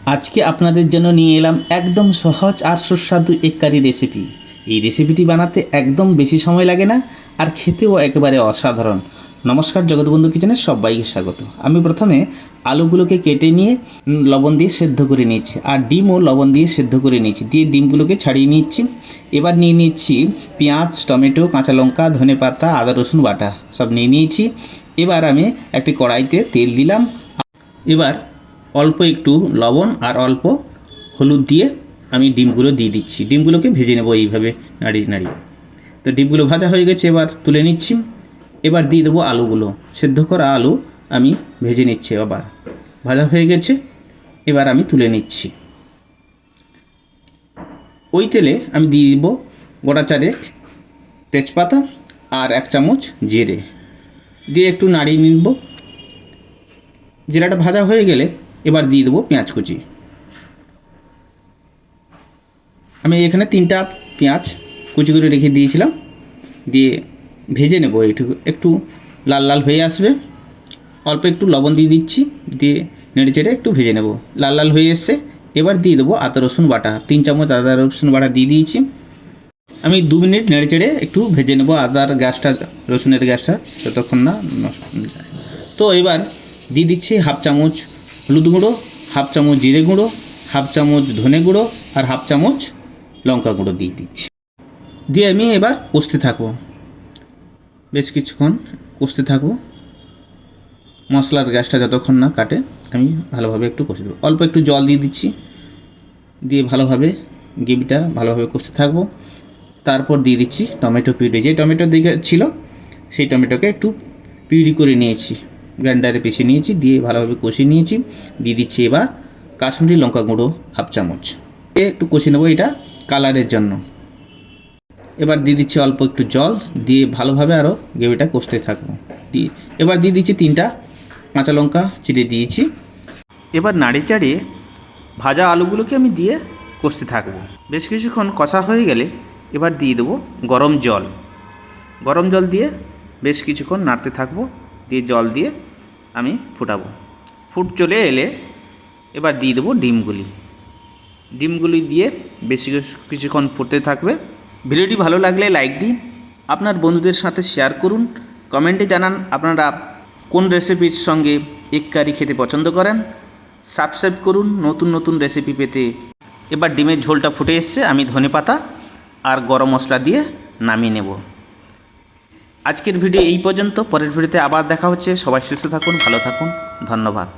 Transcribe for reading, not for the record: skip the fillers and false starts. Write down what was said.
আজকে আপনাদের জন্য নিয়ে এলাম একদম সহজ আর সুস্বাদু এক কারি রেসিপি। এই রেসিপিটি বানাতে একদম বেশি সময় লাগে না আর খেতেও একেবারে অসাধারণ। নমস্কার, জগৎবন্ধু কিচেনে সবাইকে স্বাগত। আমি প্রথমে আলুগুলোকে কেটে নিয়ে লবণ দিয়ে সেদ্ধ করে নিয়েছি আর ডিমও লবণ দিয়ে সেদ্ধ করে নিয়েছি, দিয়ে ডিমগুলোকে ছাড়িয়ে নিচ্ছি। এবার নিয়ে নিচ্ছি পেঁয়াজ, টমেটো, কাঁচা লঙ্কা, ধনেপাতা, আদা রসুন বাটা সব নিয়ে নিয়েছি। এবার আমি একটি কড়াইতে তেল দিলাম। এবার অল্প একটু লবণ আর অল্প হলুদ দিয়ে আমি ডিমগুলো দিয়ে দিচ্ছি। ডিমগুলোকে ভেজে নেব এইভাবে নাড়িয়ে নাড়িয়ে। তো ডিমগুলো ভাজা হয়ে গেছে, এবার তুলে নিচ্ছি। এবার দিয়ে দেবো আলুগুলো, সেদ্ধ করা আলু আমি ভেজে নিচ্ছি। আবার ভাজা হয়ে গেছে, এবার আমি তুলে নিচ্ছি। ওই তেলে আমি দিয়ে দিব গোটা চারেক তেজপাতা আর 1 চামচ জিরে দিয়ে একটু নাড়িয়ে নিব। জিরাটা ভাজা হয়ে গেলে এবার দিয়ে দেবো পেঁয়াজ কুচি। আমি এখানে 3টা পেঁয়াজ কুচি করে রেখে দিয়েছিলাম, দিয়ে ভেজে নেব। একটু লাল লাল হয়ে আসবে, অল্প একটু লবণ দিয়ে দিচ্ছি, দিয়ে নেড়ে চেড়ে একটু ভেজে নেব। লাল লাল হয়ে এসছে, এবার দিয়ে দেবো আদা রসুন বাটা। 3 চামচ আদা রসুন বাটা দিয়ে দিয়েছি। আমি 2 মিনিট নেড়ে চেড়ে একটু ভেজে নেব আদার গ্যাসটা, রসুনের গ্যাসটা যতক্ষণ না নষ্ট যায়। তো এবার দিয়ে দিচ্ছি 1/2 চামচ হলুদ গুঁড়ো, 1/2 চামচ জিরে গুঁড়ো, 1/2 চামচ ধনে গুঁড়ো আর 1/2 চামচ লঙ্কা গুঁড়ো দিয়ে দিচ্ছি। দিয়ে আমি এবার কষতে থাকবো, বেশ কিছুক্ষণ কষতে থাকবো। মশলার গ্যাসটা যতক্ষণ না কাটে আমি ভালোভাবে একটু কষে দেবো। অল্প একটু জল দিয়ে দিচ্ছি, দিয়ে ভালোভাবে গ্রেভিটা ভালোভাবে কষতে থাকবো। তারপর দিয়ে দিচ্ছি টমেটো পিউরি। যে টমেটো দিকে ছিল সেই টমেটোকে একটু পিউরি করে নিয়েছি, গ্রাইন্ডারে পিষে নিয়েছি, দিয়ে ভালোভাবে কষিয়ে নিয়েছি। দিয়ে দিচ্ছি এবার কাশ্মীরি লঙ্কা গুঁড়ো 1/2 চামচ, একটু কষে নেবো এটা কালারের জন্য। এবার দিয়ে দিচ্ছি অল্প একটু জল, দিয়ে ভালোভাবে আরও গ্রেভিটা কষতে থাকবো। দিয়ে এবার দিয়ে দিচ্ছি 3টা কাঁচা লঙ্কা চিড়ে দিয়েছি। এবার নাড়ি চাড়িয়ে ভাজা আলুগুলোকে আমি দিয়ে কষতে থাকবো। বেশ কিছুক্ষণ কষা হয়ে গেলে এবার দিয়ে দেবো গরম জল। গরম জল দিয়ে বেশ কিছুক্ষণ নাড়তে থাকবো, দিয়ে জল দিয়ে আমি ফুটাবো। ফুট চলে এলে এবার দিয়ে দেবো ডিমগুলি দিয়ে বেশি কিছুক্ষণ ফুটতে থাকবে। ভিডিওটি ভালো লাগলে লাইক দিন, আপনার বন্ধুদের সাথে শেয়ার করুন, কমেন্টে জানান আপনারা কোন রেসিপির সঙ্গে এগ কারি খেতে পছন্দ করেন। সাবস্ক্রাইব করুন নতুন নতুন রেসিপি পেতে। এবার ডিমের ঝোলটা ফুটে এসছে, আমি ধনেপাতা আর গরম মশলা দিয়ে নামিয়ে নেব। আজকের ভিডিও এই পর্যন্ত। পরের ভিডিওতে আবার দেখা হচ্ছে। সবাই সুস্থ থাকুন, ভালো থাকুন, ধন্যবাদ।